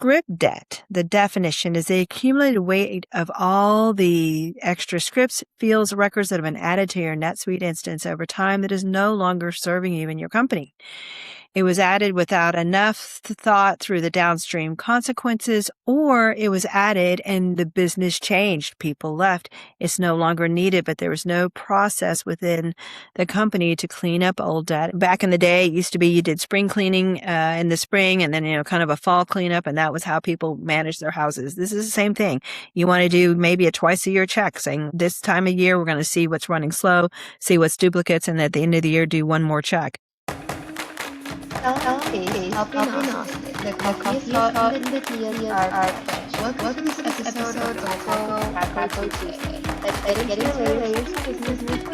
script debt, the definition is the accumulated weight of all the extra scripts, fields, records that have been added to your NetSuite instance over time that is no longer serving you in your company. It was added without enough thought through the downstream consequences, or it was added and the business changed. People left. It's no longer needed, but there was no process within the company to clean up old debt. Back in the day, it used to be you did spring cleaning in the spring and then, kind of a fall cleanup, and that was how people managed their houses. This is the same thing. You want to do maybe a twice a year check saying this time of year, we're going to see what's running slow, see what's duplicates, and at the end of the year, do one more check. Helping us. The coffee thought in the tea are welcome to this episode of Taco Tuesday. Let's get into the layers of business with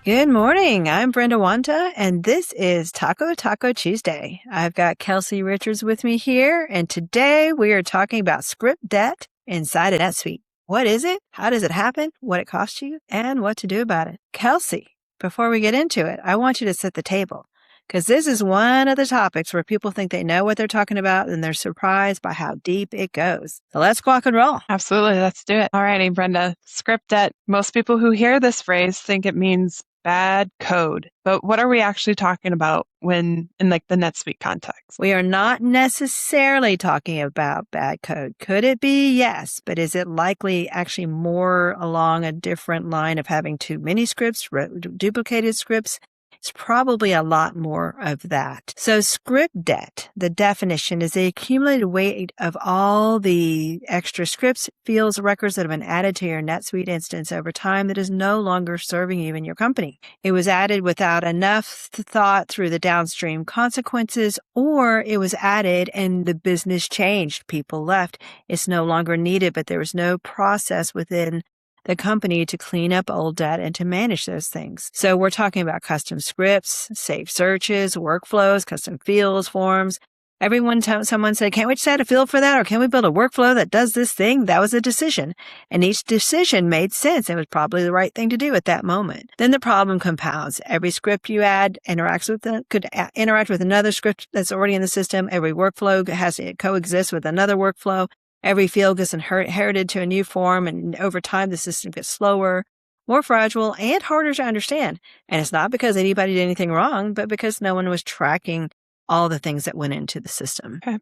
Good morning. I'm Brenda Wanta, and this is Taco Tuesday. I've got Kelsey Richards with me here, and today we are talking about script debt inside of NetSuite. What is it? How does it happen? What it costs you? And what to do about it. Kelsey, before we get into it, I want you to set the table, because this is one of the topics where people think they know what they're talking about, and they're surprised by how deep it goes. So let's rock and roll. Absolutely. Let's do it. All righty, Brenda. Script debt. Most people who hear this phrase think it means bad code. But what are we actually talking about when in the NetSuite context? We are not necessarily talking about bad code. Could it be? Yes. But is it likely actually more along a different line of having too many scripts, duplicated scripts? It's probably a lot more of that. So script debt, the definition is the accumulated weight of all the extra scripts, fields, records that have been added to your NetSuite instance over time that is no longer serving you in your company. It was added without enough thought through the downstream consequences, or it was added and the business changed. People left. It's no longer needed, but there was no process within the company to clean up old debt and to manage those things. So we're talking about custom scripts, safe searches, workflows, custom fields, forms. Someone said, can't we just add a field for that? Or can we build a workflow that does this thing? That was a decision. And each decision made sense. It was probably the right thing to do at that moment. Then the problem compounds. Every script you add could interact with another script that's already in the system. Every workflow has to coexist with another workflow. Every field gets inherited to a new form, and over time, the system gets slower, more fragile, and harder to understand. And it's not because anybody did anything wrong, but because no one was tracking all the things that went into the system. Okay.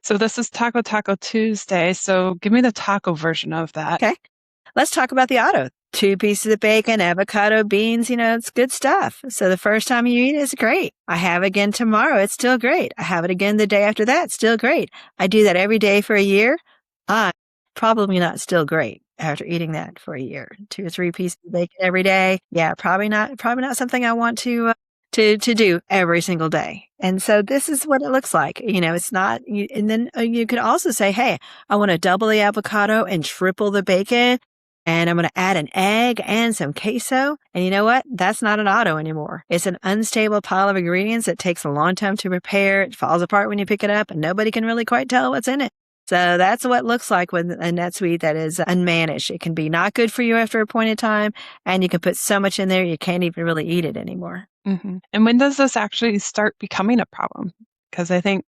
So this is Taco Tuesday. So give me the taco version of that. Okay. Let's talk about the auto. 2 pieces of bacon, avocado, beans, it's good stuff. So the first time you eat it, it's great. I have it again tomorrow. It's still great. I have it again the day after that. Still great. I do that every day for a year. Probably not still great after eating that for a year. 2 or 3 pieces of bacon every day. Yeah, probably not something I want to do every single day. And so this is what it looks like. It's not, and then you could also say, hey, I want to double the avocado and triple the bacon. And I'm going to add an egg and some queso. And you know what? That's not an auto anymore. It's an unstable pile of ingredients that takes a long time to prepare. It falls apart when you pick it up, and nobody can really quite tell what's in it. So that's what it looks like with a NetSuite that is unmanaged. It can be not good for you after a point in time, and you can put so much in there you can't even really eat it anymore. Mm-hmm. And when does this actually start becoming a problem? Because I think,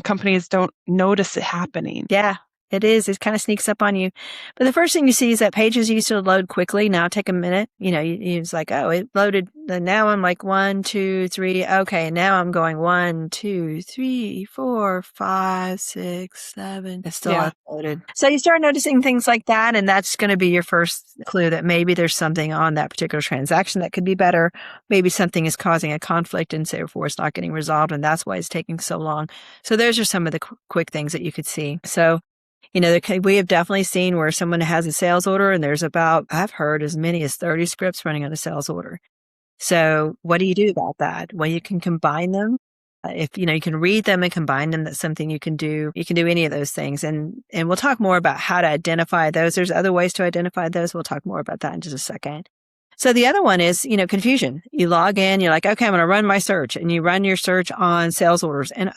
companies don't notice it happening. Yeah. It is. It kind of sneaks up on you. But the first thing you see is that pages used to load quickly. Now take a minute. It's like, oh, it loaded. Now I'm like 1, 2, 3. Okay. Now I'm going 1, 2, 3, 4, 5, 6, 7. It's still uploaded. So you start noticing things like that. And that's going to be your first clue that maybe there's something on that particular transaction that could be better. Maybe something is causing a conflict and therefore it's not getting resolved. And that's why it's taking so long. So those are some of the quick things that you could see. So we have definitely seen where someone has a sales order and there's I've heard as many as 30 scripts running on a sales order. So what do you do about that? Well, you can combine them. If, you can read them and combine them, that's something you can do. You can do any of those things. And we'll talk more about how to identify those. There's other ways to identify those. We'll talk more about that in just a second. So the other one is, confusion. You log in, you're like, okay, I'm going to run my search, and you run your search on sales orders, and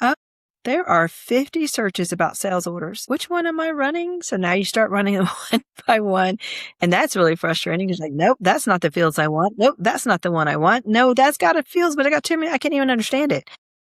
there are 50 searches about sales orders. Which one am I running? So now you start running them one by one. And that's really frustrating. It's like, nope, that's not the fields I want. Nope, that's not the one I want. No, that's got a fields, but I got too many. I can't even understand it.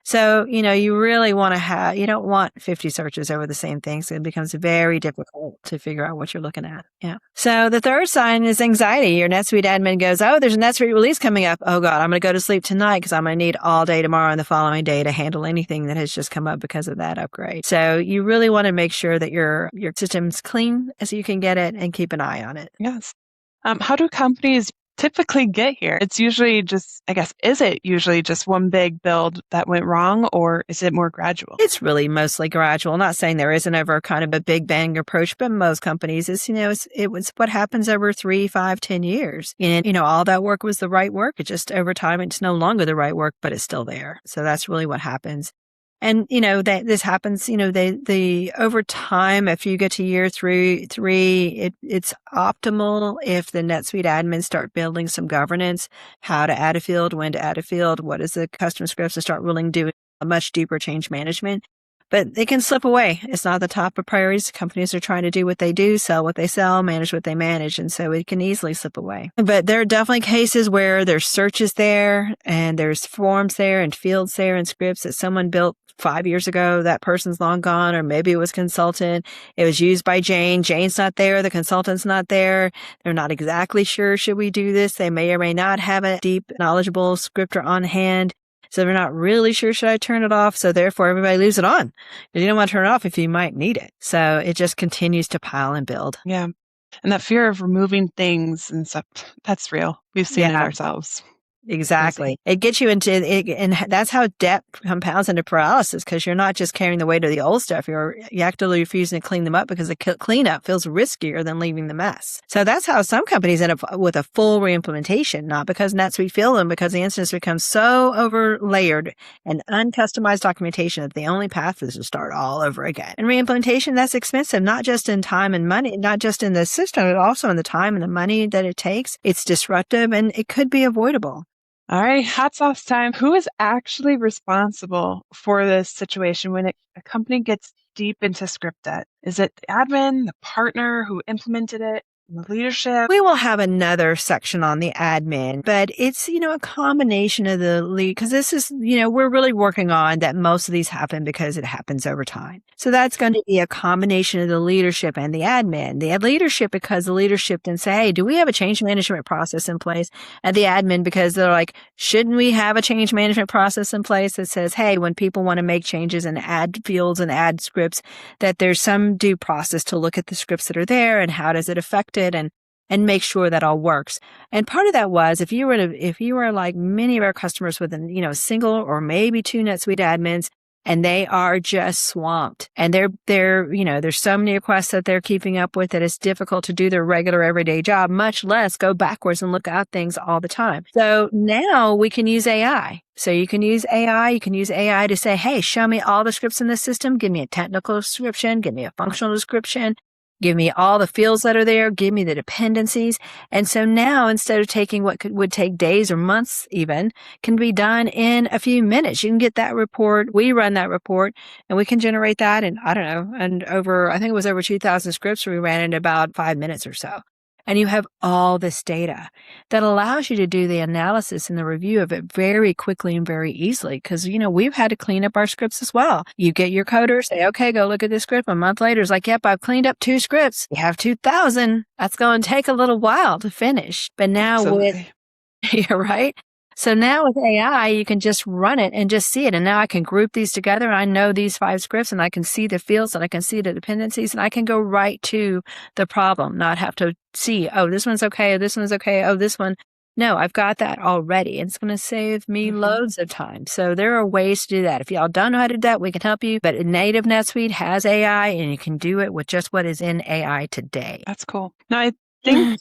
So, you really want to you don't want 50 searches over the same thing. So it becomes very difficult to figure out what you're looking at. Yeah. So the third sign is anxiety. Your NetSuite admin goes, oh, there's a NetSuite release coming up. Oh God, I'm going to go to sleep tonight because I'm going to need all day tomorrow and the following day to handle anything that has just come up because of that upgrade. So you really want to make sure that your system's clean as you can get it and keep an eye on it. Yes. How do companies typically get here? It's usually just, I guess, is it usually just one big build that went wrong, or is it more gradual? It's really mostly gradual. Not saying there isn't ever kind of a big bang approach, but most companies it was what happens over 3, 5, 10 years. And, all that work was the right work. It just over time, it's no longer the right work, but it's still there. So that's really what happens. And, that this happens, the over time, if you get to year three, it's optimal if the NetSuite admins start building some governance, how to add a field, when to add a field, what is the custom scripts, to start really doing a much deeper change management. But they can slip away. It's not the top of priorities. Companies are trying to do what they do, sell what they sell, manage what they manage. And so it can easily slip away. But there are definitely cases where there's searches there and there's forms there and fields there and scripts that someone built 5 years ago. That person's long gone, or maybe it was consultant. It was used by Jane. Jane's not there. The consultant's not there. They're not exactly sure. Should we do this? They may or may not have a deep, knowledgeable scripter on hand. So they're not really sure, should I turn it off? So therefore, everybody leaves it on. You don't want to turn it off if you might need it. So it just continues to pile and build. Yeah. And that fear of removing things and stuff, that's real. We've seen it ourselves. Exactly. It gets you into it, and that's how debt compounds into paralysis, because you're not just carrying the weight of the old stuff. You're actively refusing to clean them up because the cleanup feels riskier than leaving the mess. So that's how some companies end up with a full reimplementation, not because NetSuite failed them, because the instance becomes so overlayered and uncustomized documentation that the only path is to start all over again. And reimplementation, that's expensive, not just in time and money, not just in the system, but also in the time and the money that it takes. It's disruptive and it could be avoidable. All right, hats off time. Who is actually responsible for this situation when a company gets deep into script debt? Is it the admin, the partner who implemented it, the leadership? We will have another section on the admin, but it's, a combination of the lead, because this is, we're really working on that most of these happen because it happens over time. So that's going to be a combination of the leadership and the admin. The leadership, because the leadership then say, hey, do we have a change management process in place? And the admin, because they're like, shouldn't we have a change management process in place that says, hey, when people want to make changes and add fields and add scripts, that there's some due process to look at the scripts that are there and how does it affect it, and make sure that all works. And part of that was if you were like many of our customers with a single or maybe 2 NetSuite admins, and they are just swamped, and there's so many requests that they're keeping up with that it's difficult to do their regular everyday job, much less go backwards and look at things all the time. So now we can use AI. So you can use AI to say, hey, show me all the scripts in the system. Give me a technical description. Give me a functional description. Give me all the fields that are there. Give me the dependencies. And so now, instead of taking what would take days or months even, can be done in a few minutes. You can get that report. We run that report, and we can generate that in, I think it was over 2,000 scripts. We ran it in about 5 minutes or so. And you have all this data that allows you to do the analysis and the review of it very quickly and very easily. Because, we've had to clean up our scripts as well. You get your coder, say, okay, go look at this script. A month later, it's like, yep, I've cleaned up 2 scripts. You have 2,000. That's going to take a little while to finish. But now you're right. So now with AI, you can just run it and just see it. And now I can group these together. I know these 5 scripts, and I can see the fields, and I can see the dependencies, and I can go right to the problem, not have to see, oh, this one's okay, oh, this one's okay, oh, this one. No, I've got that already. And it's going to save me loads of time. So there are ways to do that. If y'all don't know how to do that, we can help you. But native NetSuite has AI, and you can do it with just what is in AI today. That's cool. Now, I think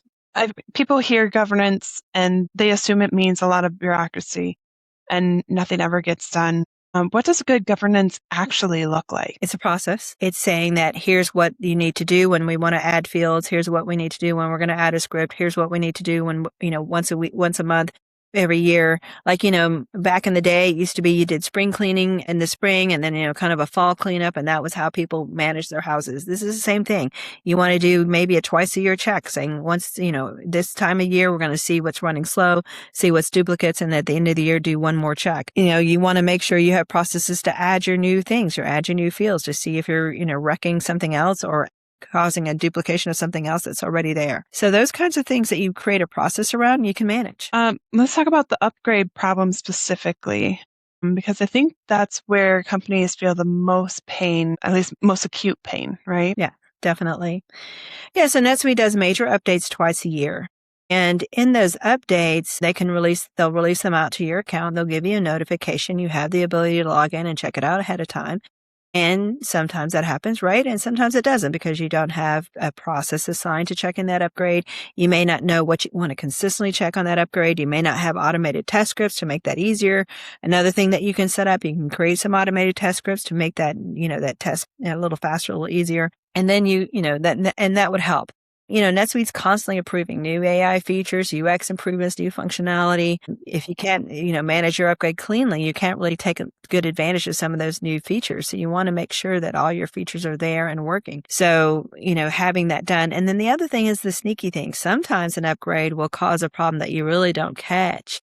people hear governance and they assume it means a lot of bureaucracy and nothing ever gets done. What does good governance actually look like? It's a process. It's saying that here's what you need to do when we want to add fields. Here's what we need to do when we're going to add a script. Here's what we need to do when, once a week, once a month. every year. Like, back in the day, it used to be you did spring cleaning in the spring and then, kind of a fall cleanup. And that was how people managed their houses. This is the same thing. You want to do maybe a twice a year check saying once, this time of year, we're going to see what's running slow, see what's duplicates. And at the end of the year, do one more check. You want to make sure you have processes to add your new things or add your new fields to see if you're, wrecking something else or causing a duplication of something else that's already there. So those kinds of things that you create a process around, you can manage. Let's talk about the upgrade problem specifically, because I think that's where companies feel the most pain, at least most acute pain, right? Yeah, definitely. Yeah, so NetSuite does major updates twice a year. And in those updates, they'll release them out to your account. They'll give you a notification. You have the ability to log in and check it out ahead of time. And sometimes that happens, right? And sometimes it doesn't because you don't have a process assigned to checking that upgrade. You may not know what you want to consistently check on that upgrade. You may not have automated test scripts to make that easier. Another thing that you can set up, you can create some automated test scripts to make that, that test a little faster, a little easier. And then that would help. NetSuite's constantly approving new AI features, UX improvements, new functionality. If you can't, manage your upgrade cleanly, you can't really take a good advantage of some of those new features. So you want to make sure that all your features are there and working. So, having that done. And then the other thing is the sneaky thing. Sometimes an upgrade will cause a problem that you really don't catch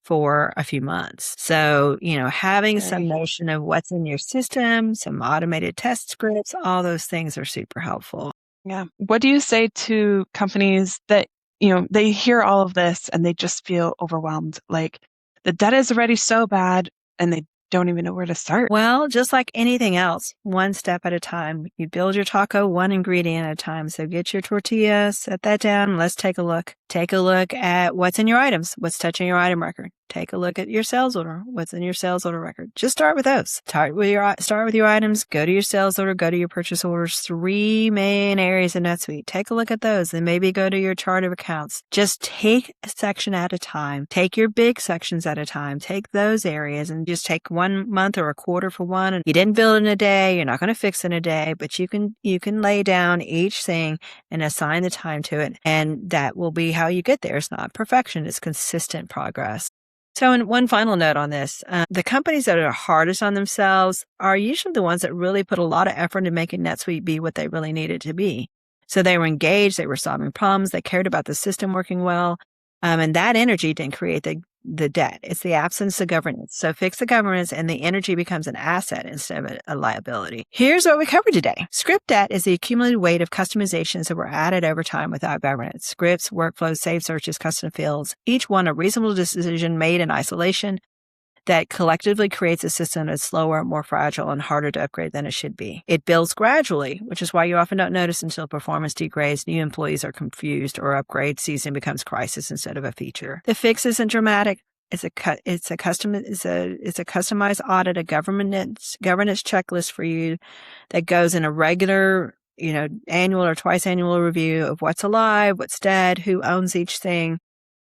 for a few months. So, having some notion of what's in your system, some automated test scripts, all those things are super helpful. Yeah. What do you say to companies that, they hear all of this and they just feel overwhelmed? Like the data is already so bad and they don't even know where to start. Well, just like anything else, one step at a time. You build your taco one ingredient at a time. So get your tortilla, set that down. Let's take a look. Take a look at what's in your items, what's touching your item record. Take a look at your sales order, what's in your sales order record. Just start with those. Start with your items, go to your sales order, go to your purchase orders. 3 main areas in NetSuite. Take a look at those and maybe go to your chart of accounts. Just take a section at a time. Take your big sections at a time. Take those areas and just take 1 month or a quarter for one. And you didn't build in a day. You're not going to fix in a day, but you can lay down each thing and assign the time to it. And that will be how you get there. It's not perfection. It's consistent progress. So, in one final note on this, the companies that are hardest on themselves are usually the ones that really put a lot of effort into making NetSuite be what they really need it to be. So they were engaged, they were solving problems, they cared about the system working well, and that energy didn't create the debt. It's the absence of governance. So fix the governance and the energy becomes an asset instead of a liability. Here's what we covered today. Script debt is the accumulated weight of customizations that were added over time without governance. Scripts, workflows, save searches, custom fields, each one a reasonable decision made in isolation that collectively creates a system that's slower, more fragile, and harder to upgrade than it should be. It builds gradually, which is why you often don't notice until performance degrades, new employees are confused, or upgrade season becomes crisis instead of a feature. The fix isn't dramatic. It's a customized audit, a governance checklist for you that goes in a regular, annual or twice annual review of what's alive, what's dead, who owns each thing.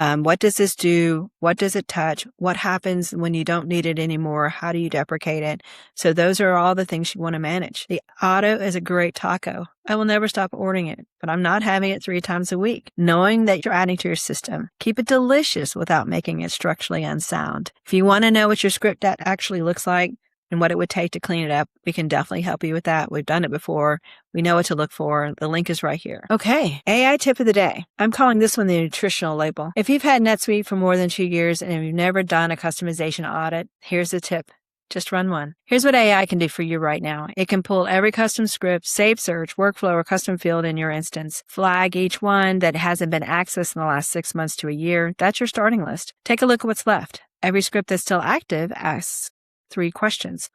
What does this do? What does it touch? What happens when you don't need it anymore? How do you deprecate it? So those are all the things you want to manage. The auto is a great taco. I will never stop ordering it, but I'm not having it 3 times a week. Knowing that you're adding to your system, keep it delicious without making it structurally unsound. If you want to know what your script debt actually looks like, and what it would take to clean it up, we can definitely help you with that. We've done it before. We know what to look for. The link is right here. Okay, AI tip of the day. I'm calling this one the nutritional label. If you've had NetSuite for more than 2 years and you've never done a customization audit, here's the tip. Just run one. Here's what AI can do for you right now. It can pull every custom script, save search, workflow, or custom field in your instance. Flag each one that hasn't been accessed in the last 6 months to a year. That's your starting list. Take a look at what's left. Every script that's still active asks 3 questions.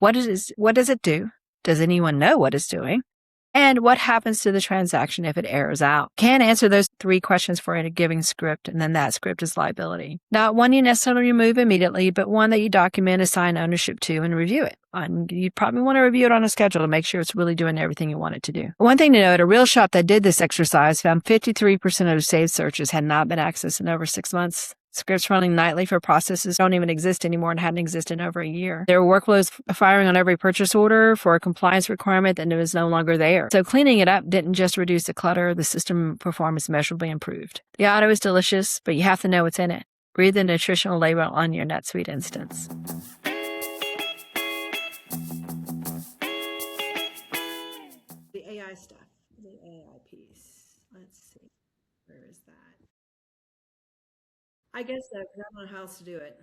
What does it do? Does anyone know what it's doing? And what happens to the transaction if it errors out? Can't answer those 3 questions for a given script, and then that script is liability. Not one you necessarily remove immediately, but one that you document, assign ownership to, and review it. You probably want to review it on a schedule to make sure it's really doing everything you want it to do. One thing to note, a real shop that did this exercise found 53% of saved searches had not been accessed in over 6 months. Scripts running nightly for processes don't even exist anymore and hadn't existed in over a year. There were workflows firing on every purchase order for a compliance requirement that was no longer there. So cleaning it up didn't just reduce the clutter, the system performance measurably improved. The auto is delicious, but you have to know what's in it. Read the nutritional label on your NetSuite instance. The AI stuff, the AI piece. Let's see. Where is that? I guess so, 'cause I don't know how else to do it.